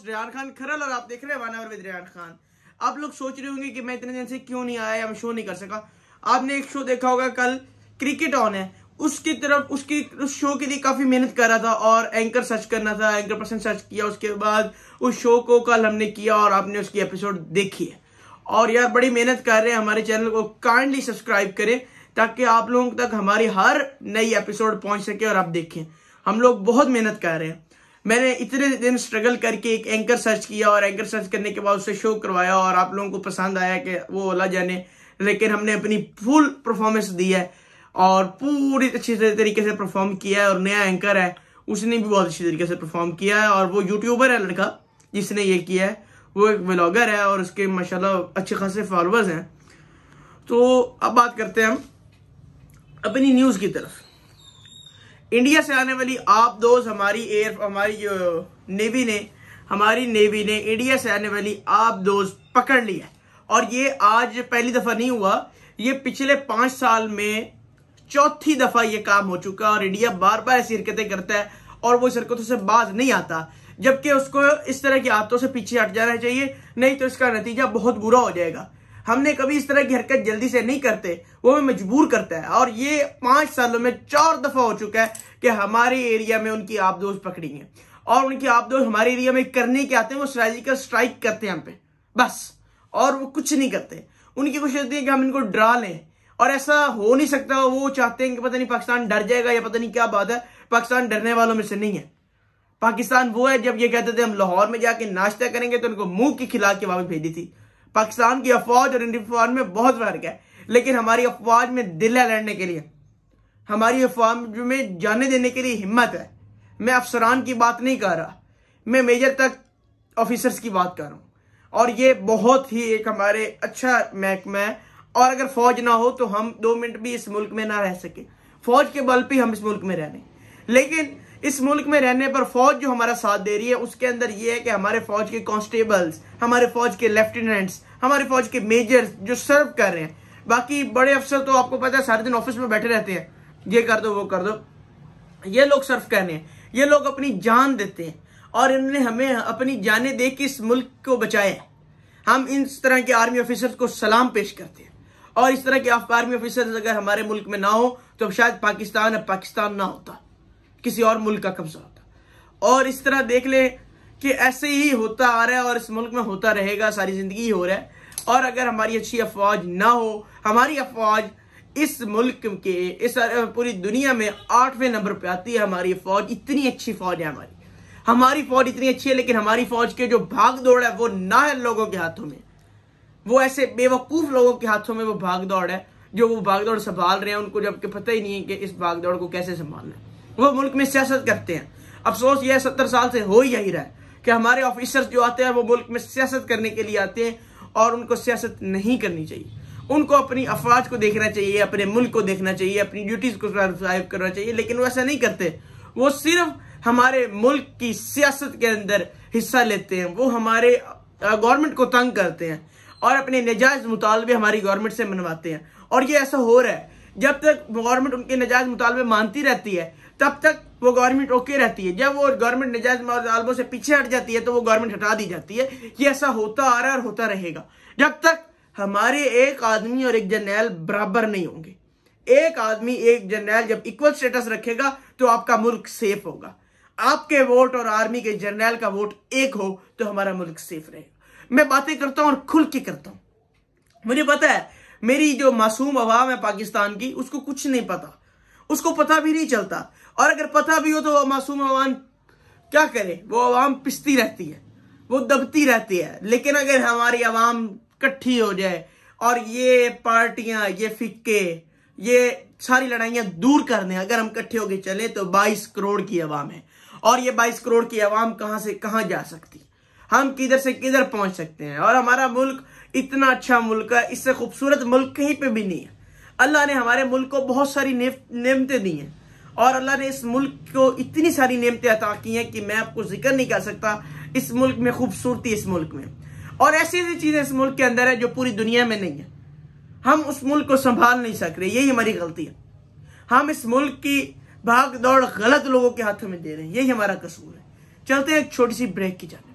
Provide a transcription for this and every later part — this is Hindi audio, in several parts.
रेहान खान खरल और आप देख रहे हैं 1 आवर विद रेहान खान। आप लोग सोच रहे होंगे कि मैं इतने दिन से क्यों नहीं आया या मैं शो नहीं कर सका। आपने एक शो देखा होगा कल क्रिकेट ऑन है, उसकी तरफ उस शो के लिए काफी मेहनत कर रहा था और एंकर सर्च करना था, एंकर पर्सन सर्च किया, उसके बाद उस शो को कल हमने किया और आपने उसकी एपिसोड देखी है। और यार बड़ी मेहनत कर रहे हैं, हमारे चैनल को काइंडली सब्सक्राइब करें ताकि आप लोगों तक हमारी हर नई एपिसोड पहुंच सके और आप देखें। हम लोग बहुत मेहनत कर रहे हैं। मैंने इतने दिन स्ट्रगल करके एक एंकर सर्च किया और एंकर सर्च करने के बाद उससे शो करवाया और आप लोगों को पसंद आया कि वो अल्लाह जाने, लेकिन हमने अपनी फुल परफॉर्मेंस दी है और पूरी अच्छी तरीके से परफॉर्म किया है। और नया एंकर है, उसने भी बहुत अच्छी तरीके से परफॉर्म किया है और वो यूट्यूबर है लड़का जिसने ये किया है, वो एक व्लॉगर है और उसके माशाल्लाह अच्छे खासे फॉलोअर्स हैं। तो अब बात करते हैं हम अपनी न्यूज की तरफ। इंडिया से आने वाली आबदोज हमारी नेवी ने इंडिया से आने वाली आबदोज पकड़ ली है। और ये आज पहली दफा नहीं हुआ, ये पिछले 5 साल में चौथी दफा ये काम हो चुका और इंडिया बार बार ऐसी हरकतें करता है और वो इस हरकतों से बाज नहीं आता, जबकि उसको इस तरह की आदतों से पीछे हट जाना चाहिए, नहीं तो इसका नतीजा बहुत बुरा हो जाएगा। हमने कभी इस तरह की हरकत जल्दी से नहीं करते, वो हमें मजबूर करता है। और ये 5 सालों में 4 दफा हो चुका है कि हमारे एरिया में उनकी आबदोज पकड़ी है और उनकी आबदोज हमारे एरिया में करने के आते हैं, वो सर्जिकल स्ट्राइक करते हैं हम पे बस, और वो कुछ नहीं करते। उनकी कोशिश होती है कि हम इनको डरा लें और ऐसा हो नहीं सकता। वो चाहते हैं कि पता नहीं पाकिस्तान डर जाएगा या पता नहीं क्या बात है। पाकिस्तान डरने वालों में से नहीं है। पाकिस्तान वो है जब ये कहते थे हम लाहौर में जाके नाश्ता करेंगे तो उनको मुंह की खिला के वापस भेजी थी। पाकिस्तान की अफवाज और इंडियन अफवाज में बहुत फर्क है, लेकिन हमारी अफवाज में दिल है लड़ने के लिए, हमारी अफवाज में जाने देने के लिए हिम्मत है। मैं अफसरान की बात नहीं कर रहा, मैं मेजर तक ऑफिसर्स की बात कर रहा हूं। और ये बहुत ही एक हमारे अच्छा महकमा है और अगर फौज ना हो तो हम 2 मिनट भी इस मुल्क में ना रह सके। फौज के बल पे हम इस मुल्क में रहने, लेकिन इस मुल्क में रहने पर फौज जो हमारा साथ दे रही है उसके अंदर यह है कि हमारे फौज के कांस्टेबल्स, हमारे फौज के लेफ्टिनेंट्स, हमारे फौज के मेजर्स जो सर्व कर रहे हैं। बाकी बड़े अफसर तो आपको पता है सारे दिन ऑफिस में बैठे रहते हैं, ये कर दो वो कर दो। ये लोग सर्व कर रहे हैं, ये लोग अपनी जान देते हैं और इन्होंने हमें अपनी जानें दे के इस मुल्क को बचाया है। हम इस तरह के आर्मी ऑफिसर्स को सलाम पेश करते हैं और इस तरह के आर्मी ऑफिसर्स अगर हमारे मुल्क में ना हो तो शायद पाकिस्तान ना होता, किसी और मुल्क का कब्जा होता। और इस तरह देख ले कि ऐसे ही होता आ रहा है और इस मुल्क में होता रहेगा, सारी जिंदगी हो रहा है। और अगर हमारी अच्छी अफवाज ना हो, हमारी अफवाज इस मुल्क के इस पूरी दुनिया में 8वें नंबर पे आती है। हमारी फौज इतनी अच्छी फौज है, हमारी फौज इतनी अच्छी है, लेकिन हमारी फौज के जो भाग दौड़ है वो ना है लोगों के हाथों में, वो ऐसे बेवकूफ लोगों के हाथों में वो भाग दौड़ है जो वो भाग दौड़ संभाल रहे हैं। उनको जबकि पता ही नहीं है कि इस भाग दौड़ को कैसे संभालना है। वो मुल्क में सियासत करते हैं। अफसोस यह 70 साल से हो ही रहा है कि हमारे ऑफिसर्स जो आते हैं वो मुल्क में सियासत करने के लिए आते हैं और उनको सियासत नहीं करनी चाहिए। उनको अपनी अफवाज को देखना चाहिए, अपने मुल्क को देखना चाहिए, अपनी ड्यूटीज को सर्व करना चाहिए, लेकिन वो ऐसा नहीं करते। वो सिर्फ हमारे मुल्क की सियासत के अंदर हिस्सा लेते हैं, वो हमारे गवर्नमेंट को तंग करते हैं और अपने नजायज मुतालबे हमारी गवर्नमेंट से मनवाते हैं। और ये ऐसा हो रहा है, जब तक गवर्नमेंट उनके नजायज मुतालबे मानती रहती है तब तक वो गवर्नमेंट ओके रहती है। जब वो गवर्नमेंट नजायज मुतालबों से पीछे हट जाती है तो वो गवर्नमेंट हटा दी जाती है। ये ऐसा होता आ रहा है और होता रहेगा जब तक हमारे एक आदमी और एक जर्नैल बराबर नहीं होंगे। एक आदमी एक जर्नैल जब इक्वल स्टेटस रखेगा तो आपका मुल्क सेफ होगा। आपके वोट और आर्मी के जर्नैल का वोट एक हो तो हमारा मुल्क सेफ रहेगा। मैं बातें करता हूं और खुल के करता हूं। मुझे पता है मेरी जो मासूम अवाम है पाकिस्तान की, उसको कुछ नहीं पता, उसको पता भी नहीं चलता। और अगर पता भी हो तो वो मासूम अवाम क्या करे, वो अवाम पिसती रहती है, वो दबती रहती है। लेकिन अगर हमारी अवाम इकट्ठी हो जाए और ये पार्टियां, ये फिक्के, ये सारी लड़ाइयां दूर कर दें, अगर हम इकट्ठे होके चले तो 22 करोड़ की अवाम है। और ये 22 करोड़ की अवाम कहां से कहां जा सकती, हम किधर से किधर पहुंच सकते हैं। और हमारा मुल्क इतना अच्छा मुल्क है, इससे खूबसूरत मुल्क कहीं पे भी नहीं है। अल्लाह ने हमारे मुल्क को बहुत सारी नेमतें दी हैं और अल्लाह ने इस मुल्क को इतनी सारी नेमतें अता की हैं कि मैं आपको जिक्र नहीं कर सकता। इस मुल्क में खूबसूरती, इस मुल्क में और ऐसी ऐसी चीजें इस मुल्क के अंदर है जो पूरी दुनिया में नहीं है। हम उस मुल्क को संभाल नहीं सक रहे, यही हमारी गलती है। हम इस मुल्क की भाग दौड़ गलत लोगों के हाथों में दे रहे हैं, यही हमारा कसूर है। चलते हैं एक छोटी सी ब्रेक की जाने।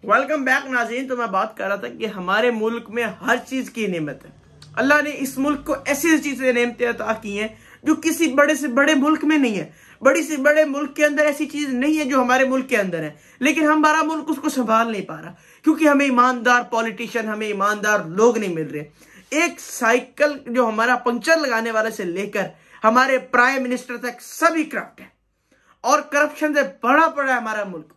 वेलकम बैक नाज़रीन। तो मैं बात कर रहा था कि हमारे मुल्क में हर चीज की नेमत है। अल्लाह ने इस मुल्क को ऐसी चीजें नेमतें अता की हैं जो किसी बड़े से बड़े मुल्क में नहीं है। बड़ी से बड़े मुल्क के अंदर ऐसी चीज नहीं है जो हमारे मुल्क के अंदर है, लेकिन हमारा मुल्क उसको संभाल नहीं पा रहा क्योंकि हमें ईमानदार पॉलिटिशियन, हमें ईमानदार लोग नहीं मिल रहे। एक साइकिल जो हमारा पंक्चर लगाने वाले से लेकर हमारे प्राइम मिनिस्टर तक सभी करप्ट है और करप्शन से बड़ा पड़ा है हमारा मुल्क।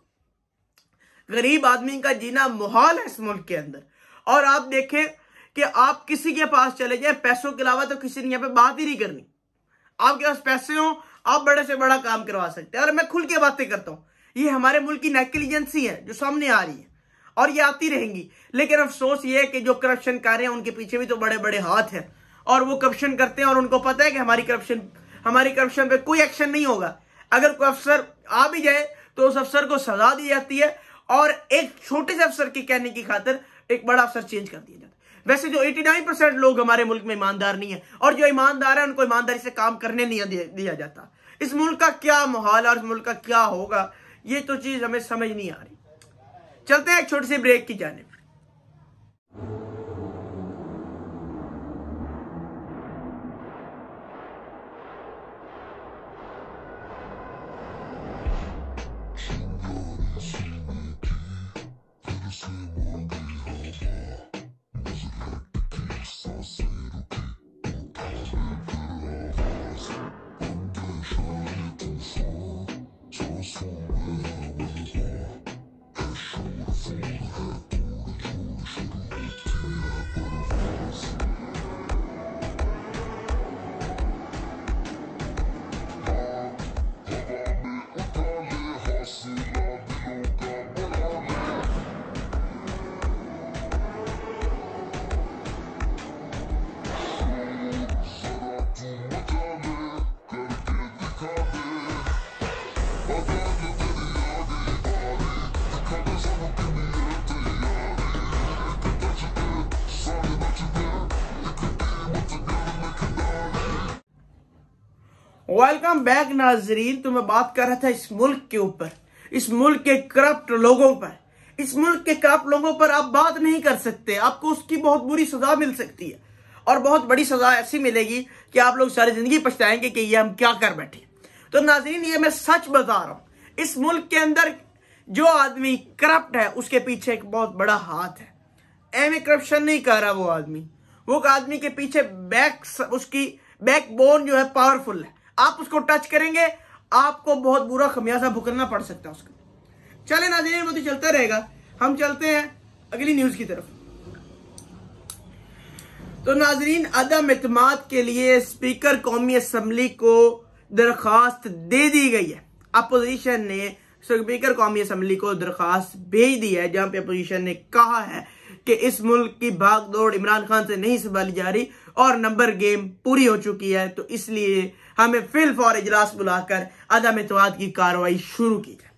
गरीब आदमी का जीना मुहाल है इस मुल्क के अंदर। और आप देखें कि आप किसी के पास चले जाए, पैसों के अलावा तो किसी ने यहाँ पे बात ही नहीं करनी। आपके पास पैसे हो, आप बड़े से बड़ा काम करवा सकते हैं। और मैं खुल के बातें करता हूँ, ये हमारे मुल्क की नेग्लिजेंसी है जो सामने आ रही है और ये आती रहेंगी। लेकिन अफसोस ये है कि जो करप्शन कर रहे हैं उनके पीछे भी तो बड़े बड़े हाथ हैं और वो करप्शन करते हैं और उनको पता है कि हमारी करप्शन पे कोई एक्शन नहीं होगा। अगर कोई अफसर आ भी जाए तो उस अफसर को सजा दी जाती है और एक छोटे से अफसर के कहने की खातिर एक बड़ा अफसर चेंज कर दिया जाता है। वैसे जो 89% लोग हमारे मुल्क में ईमानदार नहीं है और जो ईमानदार है उनको ईमानदारी से काम करने नहीं दिया जाता। इस मुल्क का क्या माहौल है और इस मुल्क का क्या होगा, ये तो चीज हमें समझ नहीं आ रही। चलते हैं एक छोटी सी ब्रेक की जानिब। वेलकम बैक नाजरीन। तो मैं बात कर रहा था इस मुल्क के ऊपर, इस मुल्क के करप्ट लोगों पर। इस मुल्क के करप्ट लोगों पर आप बात नहीं कर सकते, आपको उसकी बहुत बुरी सजा मिल सकती है और बहुत बड़ी सजा ऐसी मिलेगी कि आप लोग सारी जिंदगी पछताएंगे कि ये हम क्या कर बैठे। तो नाजरीन ये मैं सच बता रहा हूं, इस मुल्क के अंदर जो आदमी करप्ट है उसके पीछे एक बहुत बड़ा हाथ है। एम करप्शन नहीं कर रहा वो आदमी के पीछे उसकी बैकबोन जो है पावरफुल है। आप उसको टच करेंगे, आपको बहुत बुरा खमियाजा भुगतना पड़ सकता है उसका। चले नाज़रीन, वो तो चलता रहेगा। हम चलते हैं अगली न्यूज की तरफ। तो नाज़रीन, अदम एतमाद के लिए स्पीकर कौमी असम्बली को दरखास्त दे दी गई है। अपोजिशन ने स्पीकर कौमी असम्बली को दरखास्त भेज दी है, जहां पे अपोजिशन ने कहा है कि इस मुल्क की भागदौड़ इमरान खान से नहीं संभाली जा रही और नंबर गेम पूरी हो चुकी है, तो इसलिए हमें फिल फौर इजलास बुलाकर अदम एतमाद की कार्रवाई शुरू की जाए।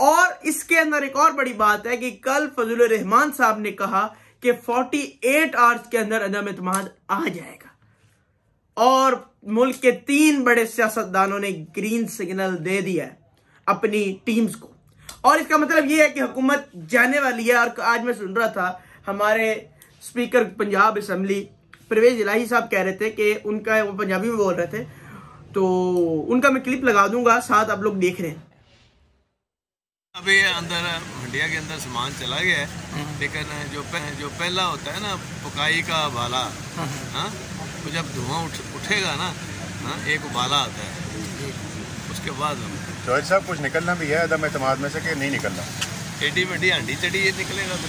और इसके अंदर एक और बड़ी बात है कि कल फजलुर रहमान साहब ने कहा कि 48 आवर्स के अंदर अदम एतमाद आ जाएगा और मुल्क के 3 बड़े सियासतदानों ने ग्रीन सिग्नल दे दिया है अपनी टीम्स को। और इसका मतलब यह है कि हुकूमत जाने वाली है। और आज मैं सुन रहा था हमारे स्पीकर पंजाब असेंबली परवेज इलाही साहब कह रहे थे कि उनका, वो पंजाबी में बोल रहे थे, तो उनका मैं क्लिप लगा दूंगा, साथ आप लोग देख रहे हैं। अभी अंदर हंडिया के अंदर सामान चला गया है, लेकिन जो पहला होता है ना पकाई का उबाला, हाँ, तो जब धुआं उठेगा ना, हाँ, एक उबाला आता है, उसके बाद जोहर साहब कुछ निकलना भी है अदम एतमाद में से कि नहीं निकलना? एडी मेडी हांडी चढ़ी ये निकलेगा तो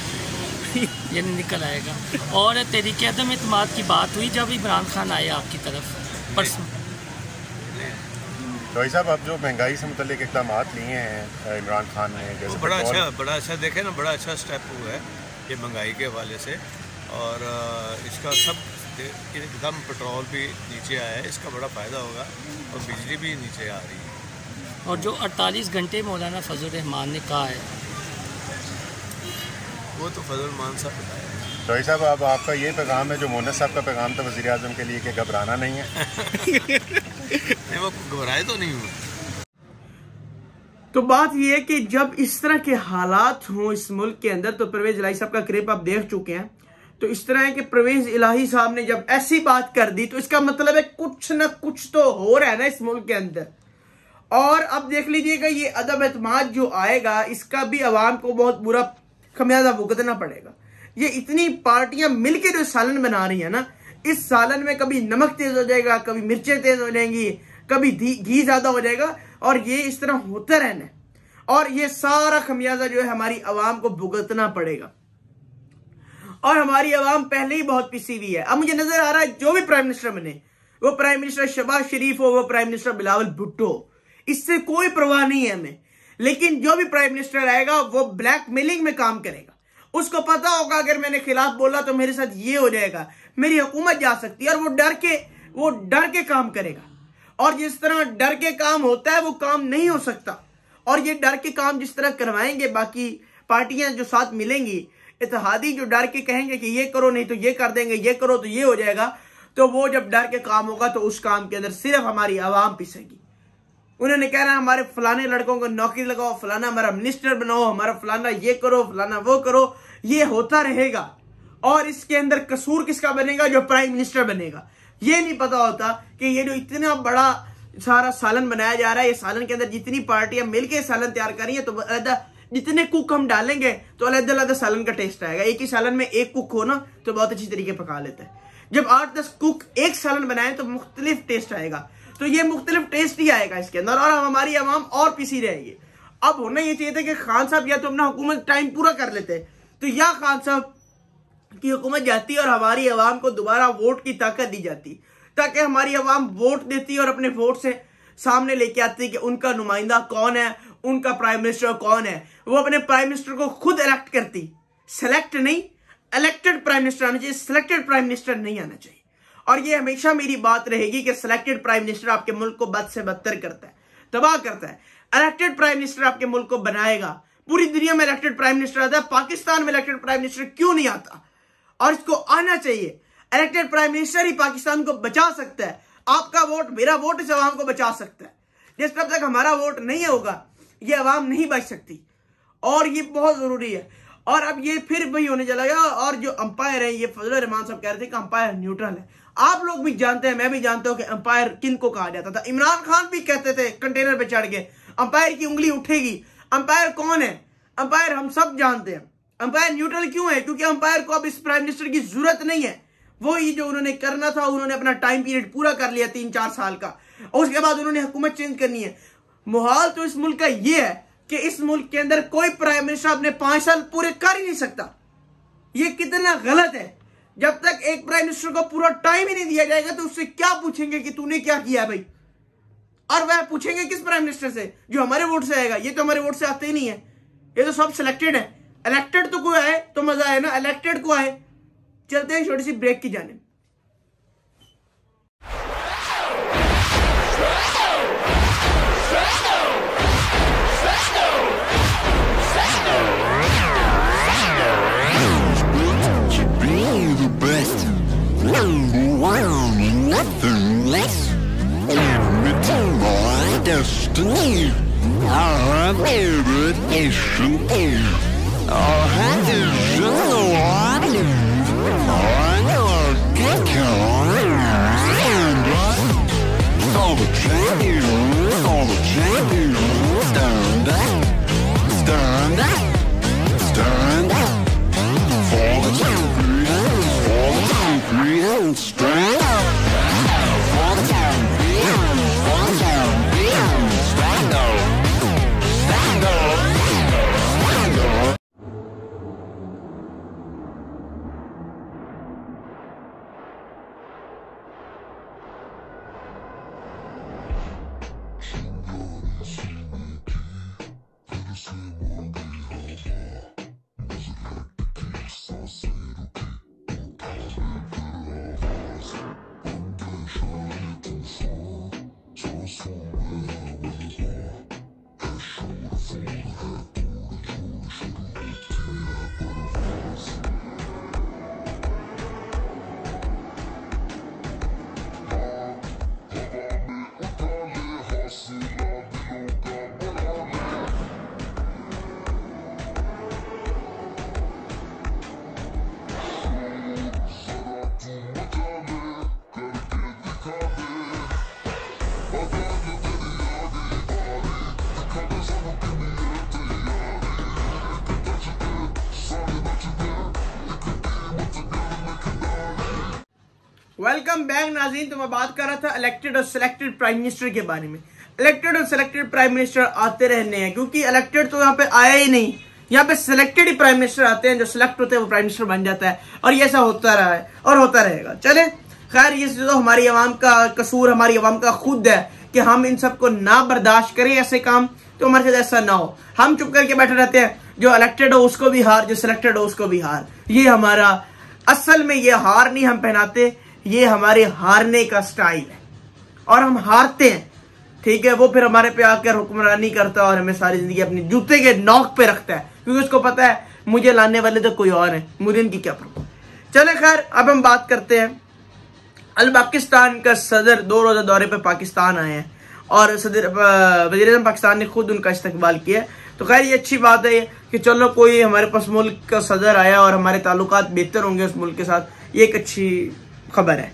ये नहीं आएगा। और तहरीक अदम एतमाद की बात हुई जब इमरान खान आए आपकी तरफ परसों। जोहर साहब आप जो महंगाई से मुतल्लिक इक़दाम लिए हैं इमरान खान ने, जैसे बड़ा अच्छा देखे ना, बड़ा अच्छा स्टेप हुआ है ये महंगाई के हवाले से। और इसका सब एकदम पेट्रोल भी नीचे आया है, इसका बड़ा फ़ायदा होगा और बिजली भी नीचे आ रही है। और जो 48 घंटे मौलाना फजल रहमान ने कहा है वो तो फजल रहमान साहब बताया। जोहर साहब अब आपका ये पैगाम है जो मोनस साहब का पैगाम था वज़ीर आज़म के लिए कि घबराना नहीं है। नहीं, वो घबराए तो नहीं हुए। तो बात यह है कि जब इस तरह के हालात हों इस मुल्क के अंदर, तो परवेज इलाही साहब का क्लिप आप देख चुके हैं, तो इस तरह है कि परवेज इलाही साहब ने जब ऐसी बात कर दी तो इसका मतलब है कुछ ना कुछ तो हो रहा है ना इस मुल्क के अंदर। और अब देख लीजिएगा ये अदम एतमाद जो आएगा इसका भी अवाम को बहुत बुरा खमियाजा भुगतना पड़ेगा। ये इतनी पार्टियां मिलकर जो सालन बना रही है ना, इस सालन में कभी नमक तेज हो जाएगा, कभी मिर्चें तेज हो जाएंगी, कभी घी ज्यादा हो जाएगा, और ये इस तरह होता रहना है। और ये सारा खमियाजा जो है हमारी अवाम को भुगतना पड़ेगा। और हमारी अवाम पहले ही बहुत पिसी हुई है। अब मुझे नजर आ रहा है जो भी प्राइम मिनिस्टर बने, वो प्राइम मिनिस्टर शहबाज शरीफ हो, वो प्राइम मिनिस्टर बिलावल भुट्टो हो, इससे कोई परवाह नहीं है हमें। लेकिन जो भी प्राइम मिनिस्टर आएगा वो ब्लैकमेलिंग में काम करेगा। उसको पता होगा अगर मैंने खिलाफ बोला तो मेरे साथ ये हो जाएगा, मेरी हुकूमत जा सकती है, और वो डर के काम करेगा। और जिस तरह डर के काम होता है वो काम नहीं हो सकता। और ये डर के काम जिस तरह करवाएंगे बाकी पार्टियां जो साथ मिलेंगी, इत्तेहादी जो डर के कहेंगे कि ये करो नहीं तो ये कर देंगे, ये करो तो ये हो जाएगा, तो वो जब डर के काम होगा तो उस काम के अंदर सिर्फ हमारी आवाम पिसेगी। उन्होंने कहना हमारे फलाने लड़कों को नौकरी लगाओ, फलाना हमारा मिनिस्टर बनाओ, हमारा फलाना ये करो, फलाना वो करो, ये होता रहेगा। और इसके अंदर कसूर किसका बनेगा? जो प्राइम मिनिस्टर बनेगा। ये नहीं पता होता कि ये जो इतना बड़ा सारा सालन बनाया जा रहा है, ये सालन के अंदर जितनी पार्टियां मिलकर सालन तैयार कर रही है, तो अलग जितने कुक हम डालेंगे तो अलग अलग सालन का टेस्ट आएगा। एक ही सालन में एक कुक हो ना तो बहुत अच्छी तरीके पका लेता है। जब 8-10 कुक एक सालन बनाए तो मुख्तलिफ टेस्ट आएगा। तो ये मुख्तलिफ टेस्ट ही आएगा इसके अंदर, और हमारी आवाम और पिसी रहेगी। अब होना ये चाहिए था कि खान साहब या तो अपना हुकूमत टाइम पूरा कर लेते, तो या खान साहब की हुकूमत जाती और हमारी आवाम को दोबारा वोट की ताकत दी जाती, ताकि हमारी आवाम वोट देती और अपने वोट से सामने लेके आती कि उनका नुमाइंदा कौन है, उनका प्राइम मिनिस्टर कौन है। वो अपने प्राइम मिनिस्टर को खुद इलेक्ट करती, सेलेक्ट नहीं, इलेक्टेड प्राइम मिनिस्टर आना चाहिए, सिलेक्टेड प्राइम मिनिस्टर नहीं आना चाहिए। और ये हमेशा मेरी बात रहेगी कि सिलेक्टेड प्राइम मिनिस्टर आपके मुल्क को बद से बदतर करता है, तबाह करता है। इलेक्टेड प्राइम मिनिस्टर आपके मुल्क को बनाएगा। पूरी दुनिया में इलेक्टेड प्राइम मिनिस्टर आता है, पाकिस्तान में इलेक्टेड प्राइम मिनिस्टर क्यों नहीं आता? और इसको आना चाहिए। इलेक्टेड प्राइम मिनिस्टर ही पाकिस्तान को बचा सकता है। आपका वोट, मेरा वोट इस अवाम को बचा सकता है। जिस तब तक हमारा वोट नहीं होगा ये अवाम नहीं बच सकती, और ये बहुत जरूरी है। और अब ये फिर वही होने चला गया। और जो अंपायर है, ये फजल रहमान साहब कह रहे थे कि अंपायर न्यूट्रल है। आप लोग भी जानते हैं, मैं भी जानता हूं कि अंपायर किन को कहा जाता था। इमरान खान भी कहते थे कंटेनर पे चढ़ के अंपायर की उंगली उठेगी। अंपायर कौन है? अंपायर हम सब जानते हैं। अंपायर न्यूट्रल क्यों है? क्योंकि अंपायर को अब इस प्राइम मिनिस्टर की जरूरत नहीं है। वो ही जो उन्होंने करना था, उन्होंने अपना टाइम पीरियड पूरा कर लिया 3-4 साल का, और उसके बाद उन्होंने हुकूमत चेंज करनी है। मुहाल तो इस मुल्क का ये है कि इस मुल्क के अंदर कोई प्राइम मिनिस्टर अपने 5 साल पूरे कर ही नहीं सकता। ये कितना गलत है। जब तक एक प्राइम मिनिस्टर को पूरा टाइम ही नहीं दिया जाएगा तो उससे क्या पूछेंगे कि तूने क्या किया भाई? और वह पूछेंगे किस प्राइम मिनिस्टर से? जो हमारे वोट से आएगा। ये तो हमारे वोट से आते ही नहीं है, ये तो सब सिलेक्टेड है। इलेक्टेड तो कोई आए तो मजा आए ना, इलेक्टेड को आए। चलते हैं छोटी सी ब्रेक की जाने। Nothing less. Every time my destiny, our favorite nation is. Our hand is in the water. I never get all the champions, all the champions. Stand up, stand up, stand up. For the champions, for the champions, stand up. For the champions, for the champions, stand up, stand up, stand up. Welcome back नाज़रीन। तो मैं बात कर रहा था इलेक्टेड और सिलेक्टेड प्राइम मिनिस्टर के बारे में। इलेक्टेड और सिलेक्टेड प्राइम मिनिस्टर आते रहने हैं, क्योंकि इलेक्टेड तो यहाँ पे आया ही नहीं, यहाँ पे सिलेक्टेड ही प्राइम मिनिस्टर आते हैं। जो सिलेक्ट होते हैं वो प्राइम मिनिस्टर बन जाता है, और ये ऐसा होता रहा है और होता रहेगा। चले खैर, ये तो हमारी आवाम का कसूर, हमारी आवाम का खुद है कि हम इन सबको ना बर्दाश्त करें ऐसे काम, तो हमारे साथ ऐसा ना हो। हम चुप करके बैठे रहते हैं, जो इलेक्टेड हो उसको भी हार, जो सिलेक्टेड हो उसको भी हार। ये हमारा असल में ये हार नहीं हम पहनाते, ये हमारे हारने का स्टाइल है, और हम हारते हैं। ठीक है, वो फिर हमारे पे आकर हुक्मरानी करता है और हमें सारी जिंदगी अपनी जूते के नोक पे रखता है, क्योंकि उसको पता है मुझे लाने वाले तो कोई और है, मुझे इनकी क्या प्रॉब्लम। चले खैर, अब हम बात करते हैं। अल पाकिस्तान का सदर 2 रोजा दौरे पे पाकिस्तान आए हैं, और सदर वज़ीर-ए-आज़म पाकिस्तान ने खुद उनका इस्तकबाल किया। तो खैर ये अच्छी बात है कि चलो कोई हमारे पास मुल्क का सदर आया और हमारे ताल्लुकात बेहतर होंगे उस मुल्क के साथ, ये एक अच्छी खबर है।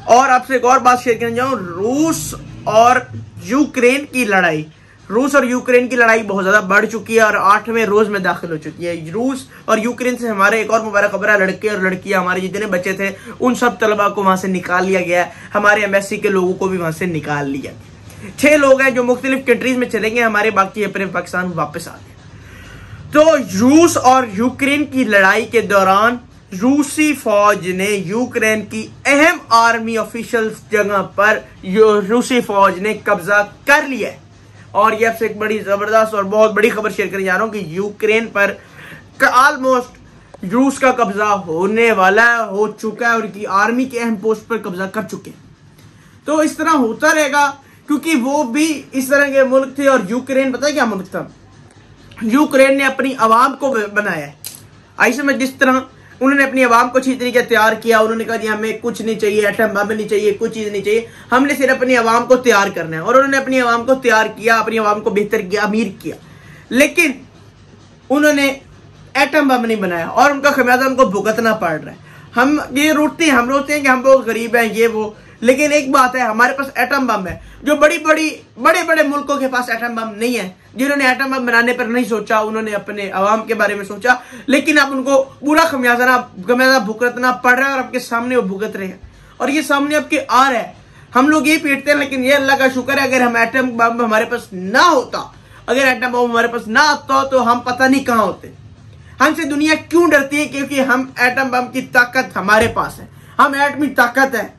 और आपसे एक और बात शेयर करने जाऊं, रूस और यूक्रेन की लड़ाई। रूस और यूक्रेन की लड़ाई बहुत ज्यादा बढ़ चुकी है और 8वें रोज में दाखिल हो चुकी है। रूस और यूक्रेन से हमारे एक और मुबारक खबर है, लड़के और लड़कियां हमारे जितने बच्चे थे उन सब तलबा को वहां से निकाल लिया गया है। हमारे एम्बेसी के लोगों को भी वहां से निकाल लिया। 6 लोग हैं जो मुख्तलिफ कंट्रीज में चलेंगे, हमारे बाकी अपने पाकिस्तान वापस आ गए। तो रूस और यूक्रेन की लड़ाई के दौरान रूसी फौज ने यूक्रेन की अहम आर्मी ऑफिशियल जगह पर रूसी फौज ने कब्जा कर लिया है। और यह आपसे एक बड़ी जबरदस्त और बहुत बड़ी खबर शेयर करने जा रहा हूं कि यूक्रेन पर ऑलमोस्ट रूस का कब्जा होने वाला है, हो चुका है, और उनकी आर्मी के अहम पोस्ट पर कब्जा कर चुके हैं। तो इस तरह होता रहेगा, क्योंकि वो भी इस तरह के मुल्क थे। और यूक्रेन पता है क्या मुल्क था? यूक्रेन ने अपनी आवाम को बनाया है। ऐसे में जिस तरह उन्होंने अपनी आवाम को अच्छी तरीके तैयार किया, उन्होंने कहा जी हमें कुछ नहीं चाहिए, एटम बम नहीं चाहिए, कुछ चीज नहीं चाहिए, हमने सिर्फ अपनी आवाम को तैयार करना है। और उन्होंने अपनी आवाम को तैयार किया, अपनी आवाम को बेहतर किया, अमीर किया, लेकिन उन्होंने एटम बम नहीं बनाया और उनका खमियाजा उनको भुगतना पड़ रहा है। हम ये रोते हैं कि हम बहुत गरीब हैं, ये वो, लेकिन एक बात है, हमारे पास एटम बम है। जो बड़े बड़े मुल्कों के पास एटम बम नहीं है, जिन्होंने एटम बम बनाने पर नहीं सोचा, उन्होंने अपने अवाम के बारे में सोचा, लेकिन अब उनको पूरा खमियाजा भुगतना पड़ रहा है, और आपके सामने वो भुगत रहे हैं, और ये सामने आपके आ रहा है। हम लोग ये पीटते हैं, लेकिन ये अल्लाह का शुक्र है, अगर हम एटम बम हमारे पास ना होता, अगर एटम बम हमारे पास ना आता तो हम पता नहीं कहां होते। हमसे दुनिया क्यों डरती है? क्योंकि हम एटम बम की ताकत हमारे पास है, हम एटमी ताकत है।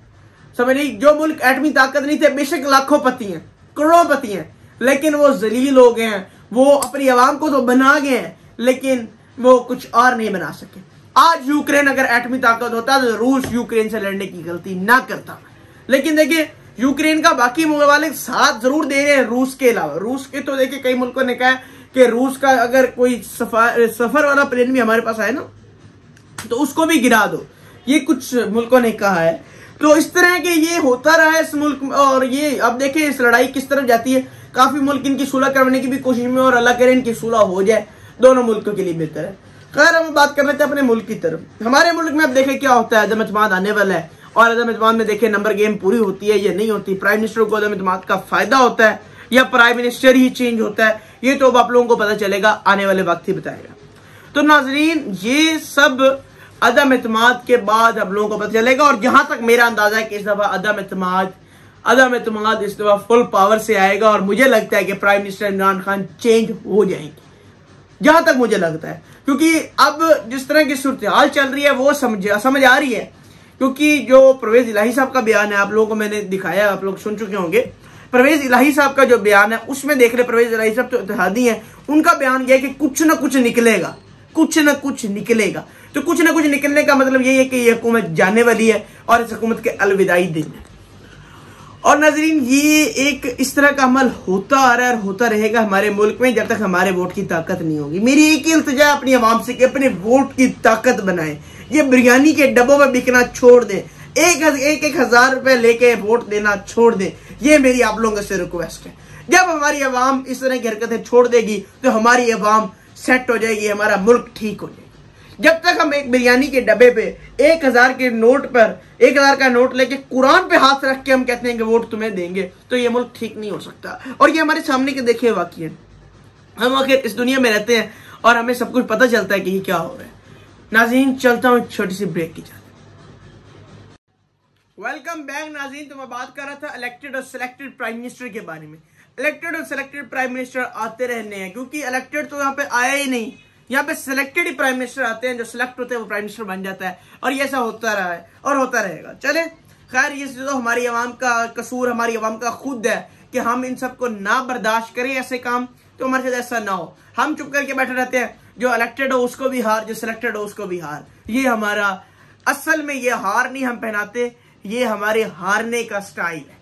समझ ली? जो मुल्क एटमी ताकत नहीं थे, बेशक लाखों पति हैं, करोड़पति हैं, लेकिन वो जलील हो गए हैं। वो अपनी आवाम को तो बना गए हैं, लेकिन वो कुछ और नहीं बना सके। आज यूक्रेन अगर एटमी ताकत होता तो रूस यूक्रेन से लड़ने की गलती ना करता। लेकिन देखिए यूक्रेन का बाकी ममालिक साथ जरूर दे रहे हैं रूस के अलावा। रूस के तो देखिए कई मुल्कों ने कहा है कि रूस का अगर कोई सफर वाला प्लेन भी हमारे पास आए ना तो उसको भी गिरा दो, ये कुछ मुल्कों ने कहा है। तो इस तरह के ये होता रहा है इस मुल्क में। और ये अब देखिए इस लड़ाई किस तरफ जाती है। काफी मुल्क इनकी सुलह करवाने की भी कोशिश में, और अल्लाह करे इनकी सुलह हो जाए, दोनों मुल्कों के लिए बेहतर है। खैर हम बात करना चाहते हैं अपने मुल्क की तरफ। हमारे मुल्क में अब देखें क्या होता है। अदम एतमाद आने वाला है और अदम एतमाद में देखें नंबर गेम पूरी होती है या नहीं होती। प्राइम मिनिस्टर को अदम एतमाद का फायदा होता है या प्राइम मिनिस्टर ही चेंज होता है, ये तो अब आप लोगों को पता चलेगा, आने वाले वक्त ही बताएगा। तो नाजरीन ये सब अदम एतमाद के बाद हम लोगों को पता चलेगा। और जहां तक मेरा अंदाजा है कि इस दफा अदम एतमाद इस दफा फुल पावर से आएगा और मुझे लगता है कि prime minister Imran Khan change हो जाएंगे, जहां तक मुझे लगता है। क्योंकि अब जिस तरह की सूरत हाल चल रही है वो समझ आ रही है। क्योंकि जो परवेज इलाही साहब का बयान है, आप लोगों को मैंने दिखाया, आप लोग सुन चुके होंगे। परवेज इलाही साहब का जो बयान है उसमें देख रहे परवेज इलाही साहब तो इत्तेहादी हैं, उनका बयान यह है कि कुछ ना कुछ निकलेगा, कुछ ना कुछ निकलेगा। तो कुछ ना कुछ निकलने का मतलब यही है कि ये हुकूमत जाने वाली है और इस हुकूमत के अलविदाई दिन है। और नाज़रीन ये एक इस तरह का अमल होता आ रहा है और होता रहेगा हमारे मुल्क में जब तक हमारे वोट की ताकत नहीं होगी। मेरी एक ही इल्तिजा अपनी आवाम से कि अपने वोट की ताकत बनाएं। ये बिरयानी के डब्बों में बिकना छोड़ दें, एक हजार रुपए लेके वोट देना छोड़ दें। ये मेरी आप लोगों से रिक्वेस्ट है। जब हमारी आवाम इस तरह की हरकतें छोड़ देगी तो हमारी आवाम सेट हो जाएगी, हमारा मुल्क ठीक हो जाएगा। जब तक हम एक बिरयानी के डब्बे पे 1000 के नोट पर 1000 का नोट लेके कुरान पे हाथ रख के हम कहते हैं कि वोट तुम्हें देंगे, तो ये मुल्क ठीक नहीं हो सकता। और ये हमारे सामने के देखे वाकई है। हम आखिर इस दुनिया में रहते हैं और हमें सब कुछ पता चलता है कि ये क्या हो रहा है। नाज़रीन चलता हूं छोटी सी ब्रेक की जाए। वेलकम बैक नाज़रीन। तो मैं बात कर रहा था इलेक्टेड और सिलेक्टेड प्राइम मिनिस्टर के बारे में। इलेक्टेड और सिलेक्टेड प्राइम मिनिस्टर आते रहने हैं, क्योंकि इलेक्टेड तो यहाँ पे आया ही नहीं। यहाँ पे सिलेक्टेड ही प्राइम मिनिस्टर आते हैं, जो सिलेक्ट होते हैं वो प्राइम मिनिस्टर बन जाता है। और ये ऐसा होता रहा है और होता रहेगा। चले खैर ये तो हमारी आवाम का कसूर, हमारी आवाम का खुद है कि हम इन सबको ना बर्दाश्त करें ऐसे काम, तो हमारे साथ ऐसा ना हो। हम चुप करके बैठे रहते हैं, जो इलेक्टेड हो उसको भी हार, जो सिलेक्टेड हो उसको भी हार। ये हमारा असल में ये हार नहीं हम पहनाते, ये हमारे हारने का स्टाइल है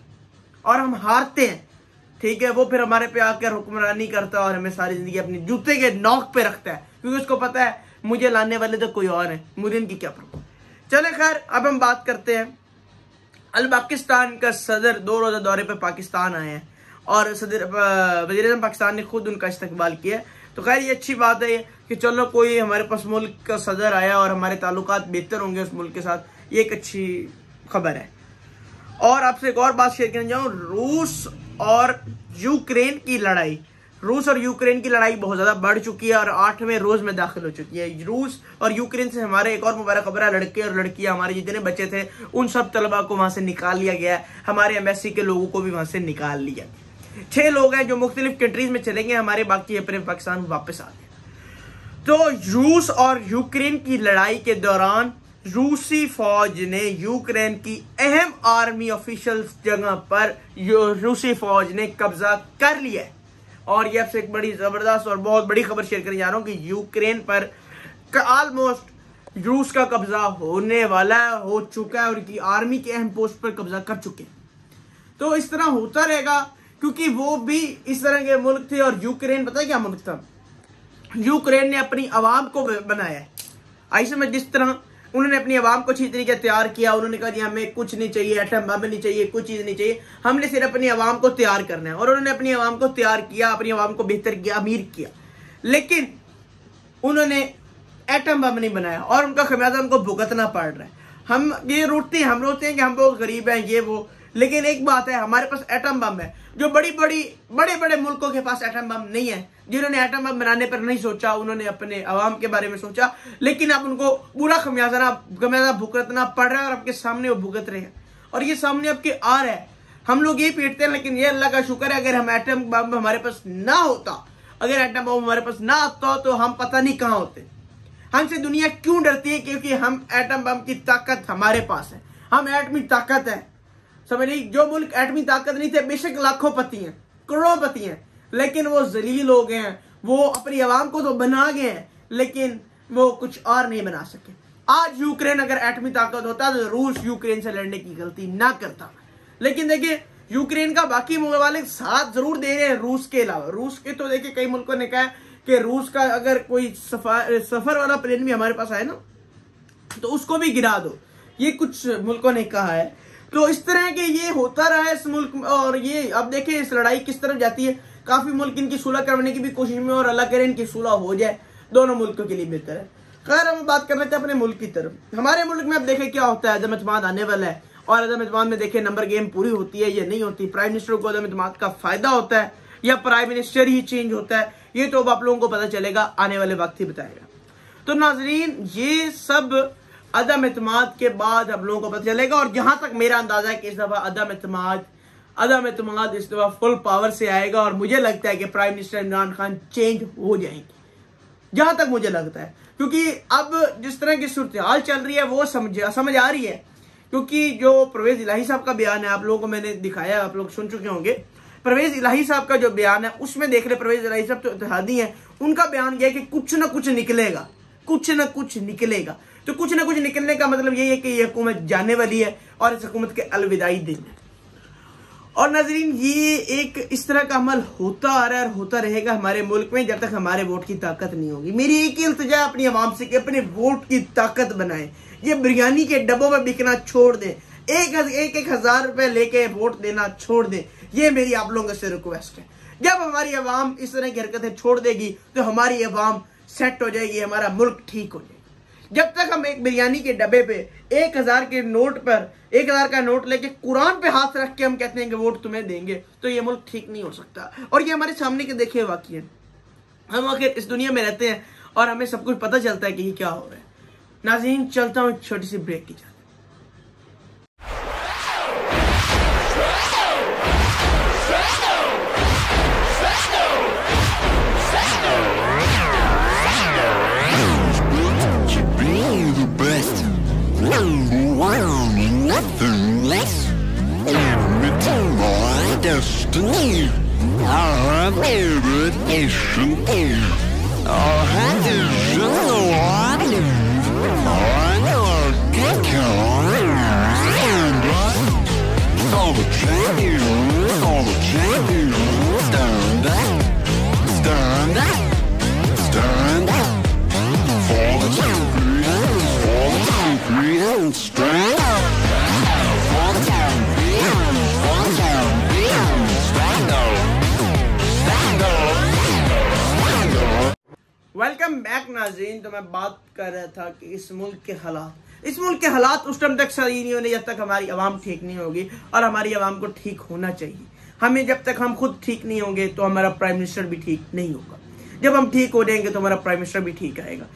और हम हारते हैं। ठीक है, वो फिर हमारे पे आकर हुक्मरानी करता है और हमें सारी जिंदगी अपने जूते के नोक पे रखता है, क्योंकि उसको पता है मुझे लाने वाले तो कोई और है, मुझे इनकी क्या परवाह। चले खैर अब हम बात करते हैं। अल पाकिस्तान का सदर 2 रोजा दौरे पे पाकिस्तान आए हैं और सदर वज़ीर-ए-आज़म पाकिस्तान ने खुद उनका इस्तकबाल किया। तो खैर ये अच्छी बात है कि चलो कोई हमारे पास मुल्क का सदर आया और हमारे ताल्लुकात बेहतर होंगे उस मुल्क के साथ, ये एक अच्छी खबर है। और आपसे एक और बात शेयर करना चाहूँ, रूस और यूक्रेन की लड़ाई, रूस और यूक्रेन की लड़ाई बहुत ज्यादा बढ़ चुकी है और 8वें रोज में दाखिल हो चुकी है। रूस और यूक्रेन से हमारे एक और मुबारक खबर है, लड़के और लड़कियां हमारे जितने बच्चे थे उन सब तलबा को वहां से निकाल लिया गया है। हमारे एम्बेसी के लोगों को भी वहां से निकाल लिया। 6 लोग हैं जो मुख्तलिफ कंट्रीज में चलेंगे, हमारे बाकी अपने पाकिस्तान वापस आ गए। तो रूस और यूक्रेन की लड़ाई के दौरान रूसी फौज ने यूक्रेन की अहम आर्मी ऑफिशियल जगह पर रूसी फौज ने कब्जा कर लिया है। और ये आपसे एक बड़ी जबरदस्त और बहुत बड़ी खबर शेयर करने जा रहा हूं कि यूक्रेन पर ऑलमोस्ट रूस का कब्जा होने वाला है, हो चुका है और उनकी आर्मी के अहम पोस्ट पर कब्जा कर चुके हैं। तो इस तरह होता रहेगा क्योंकि वो भी इस तरह के मुल्क थे। और यूक्रेन पता है क्या मुल्क था? यूक्रेन ने अपनी आवाम को बनाया है। ऐसे में जिस तरह उन्होंने अपनी आवाम को अच्छी तरीके तैयार किया, उन्होंने कहा जी हमें कुछ नहीं चाहिए, एटम बम नहीं चाहिए, कुछ चीज नहीं चाहिए, हमने सिर्फ अपनी आवाम को तैयार करना है। और उन्होंने अपनी आवाम को तैयार किया, अपनी आवाम को बेहतर किया, अमीर किया, लेकिन उन्होंने एटम बम नहीं बनाया और उनका खमियाजा उनको भुगतना पड़ रहा है। हम ये रोते हैं कि हम बहुत गरीब हैं, ये वो, लेकिन एक बात है, हमारे पास एटम बम है। जो बड़े बड़े मुल्कों के पास एटम बम नहीं है, जिन्होंने एटम बम बनाने पर नहीं सोचा, उन्होंने अपने अवाम के बारे में सोचा, लेकिन अब उनको पूरा खमियाजा भुगतना पड़ रहा है और आपके सामने वो भुगत रहे हैं और ये सामने आपके आ रहा है। हम लोग ये पीटते हैं, लेकिन ये अल्लाह का शुक्र है अगर हम एटम बम हमारे पास ना होता, अगर एटम बम हमारे पास ना आता तो हम पता नहीं कहां होते। हमसे दुनिया क्यों डरती है? क्योंकि हम एटम बम की ताकत हमारे पास है, हम एटमी ताकत है। समझ ली, जो मुल्क एटमी ताकत नहीं थे बेशक लाखों पति हैं, करोड़ों पति हैं, लेकिन वो जलील हो गए हैं। वो अपनी आवाम को तो बना गए हैं, लेकिन वो कुछ और नहीं बना सके। आज यूक्रेन अगर एटमी ताकत होता तो रूस यूक्रेन से लड़ने की गलती ना करता। लेकिन देखिए यूक्रेन का बाकी मुल्क साथ जरूर दे रहे हैं रूस के अलावा। रूस के तो देखिए कई मुल्कों ने कहा कि रूस का अगर कोई सफर वाला प्लेन भी हमारे पास आए ना तो उसको भी गिरा दो, ये कुछ मुल्कों ने कहा है। तो इस तरह के ये होता रहा है इस मुल्क में। और ये अब देखिए इस लड़ाई किस तरफ जाती है। काफी मुल्क इनकी सुलह करवाने की भी कोशिश में, और अल्लाह करे इनकी सुलह हो जाए, दोनों मुल्कों के लिए बेहतर है। खैर हम बात कर लेते हैं अपने मुल्क की तरफ। हमारे मुल्क में अब देखें क्या होता है। अदम एतमाद आने वाला है और अदम एतमाद में देखें नंबर गेम पूरी होती है या नहीं होती। प्राइम मिनिस्टर को अदम एतमाद का फायदा होता है या प्राइम मिनिस्टर ही चेंज होता है, ये तो अब आप लोगों को पता चलेगा, आने वाले वक्त ही बताएगा। तो नाजरीन ये सब अदम एतमाद के बाद आप लोगों को पता चलेगा। और जहां तक मेरा अंदाजा है कि इस दफा अदम एतमाद इस दफा फुल पावर से आएगा और मुझे लगता है कि prime minister Imran Khan change हो जाएंगे, जहां तक मुझे लगता है। क्योंकि अब जिस तरह की सूरत हाल चल रही है वो समझ आ रही है। क्योंकि जो परवेज इलाही साहब का बयान है आप लोगों को मैंने दिखाया, आप लोग सुन चुके होंगे। परवेज इलाही साहब का जो बयान है उसमें देख रहे, परवेज इलाही साहब तो इत्तेहादी हैं, उनका बयान यह है कि कुछ ना कुछ निकलेगा, कुछ ना कुछ निकलेगा। तो कुछ ना कुछ निकलने का मतलब यही है कि ये हुकूमत जाने वाली है और इस हुकूमत के अलविदाई दिन है। और नाजरीन ये एक इस तरह का अमल होता आ रहा है और होता रहेगा हमारे मुल्क में जब तक हमारे वोट की ताकत नहीं होगी। मेरी एक ही इल्तिजा अपनी आवाम से कि अपने वोट की ताकत बनाएं। ये बिरयानी के डब्बों में बिकना छोड़ दें, एक हजार रुपए लेके वोट देना छोड़ दें। ये मेरी आप लोगों से रिक्वेस्ट है। जब हमारी आवाम इस तरह की हरकतें छोड़ देगी तो हमारी आवाम सेट हो जाएगी, हमारा मुल्क ठीक हो जाएगा। जब तक हम एक बिरयानी के डब्बे पे 1000 के नोट पर 1000 का नोट लेके कुरान पे हाथ रख के हम कहते हैं कि वोट तुम्हें देंगे, तो ये मुल्क ठीक नहीं हो सकता। और ये हमारे सामने के देखिए वाकई हम आखिर इस दुनिया में रहते हैं और हमें सब कुछ पता चलता है कि ये क्या हो रहा है। नाज़रीन चलता हूं एक छोटी सी ब्रेक की जाए। Nothing less. Everything my destiny. Our meditation is. Our hand is in the water. I never get all the champions, all the champions. Stand up, stand up, stand up. For the champions, for the champions, stand up. For the champions, for the champions, stand up, stand up, stand up. Welcome back नाज़रीन। तो मैं बात कर रहा था कि इस मुल्क के हालात उस टाइम तक सही नहीं होने जब तक हमारी आवाम ठीक नहीं होगी। और हमारी आवाम को ठीक होना चाहिए। हमें जब तक हम खुद ठीक नहीं होंगे तो हमारा प्राइम मिनिस्टर भी ठीक नहीं होगा। जब हम ठीक हो जाएंगे तो हमारा प्राइम मिनिस्टर भी ठीक आएगा।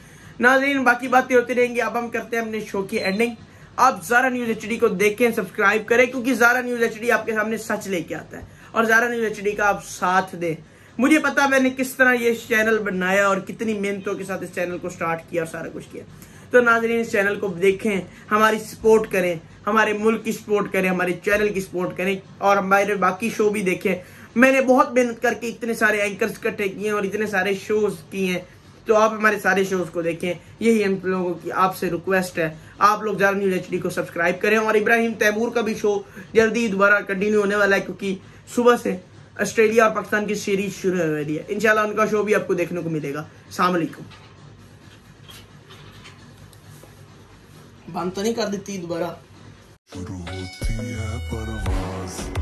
नाज़रीन बाकी बातें होती रहेंगी। अब हम करते हैं अपने शो की एंडिंग। आप ज़ारा न्यूज़ HD को देखें, सब्सक्राइब करें, क्योंकि ज़ारा न्यूज़ HD आपके सामने सच लेके आता है। और ज़ारा न्यूज़ HD का आप साथ दें। मुझे पता मैंने किस तरह ये चैनल बनाया और कितनी मेहनतों के साथ इस चैनल को स्टार्ट किया और सारा कुछ किया। तो नाज़रीन इस चैनल को देखें, हमारी सपोर्ट करें, हमारे मुल्क की सपोर्ट करें, हमारे चैनल की सपोर्ट करें और हमारे बाकी शो भी देखें। मैंने बहुत मेहनत करके इतने सारे एंकर्स इकट्ठे किए और इतने सारे शोज किए हैं, तो आप हमारे सारे शोज को देखें। यही हम लोगों की आपसे रिक्वेस्ट है। आप लोग ज़ारा न्यूज़ HD को सब्सक्राइब करें। और इब्राहिम तैमूर का भी शो जल्दी दोबारा कंटिन्यू होने वाला है, क्योंकि सुबह से ऑस्ट्रेलिया और पाकिस्तान की सीरीज शुरू होने वाली है। इंशाल्लाह उनका शो भी आपको देखने को मिलेगा। अस्सलाम वालेकुम। बंद तो नहीं कर देती दोबारा। शुरू होती है परवाज़।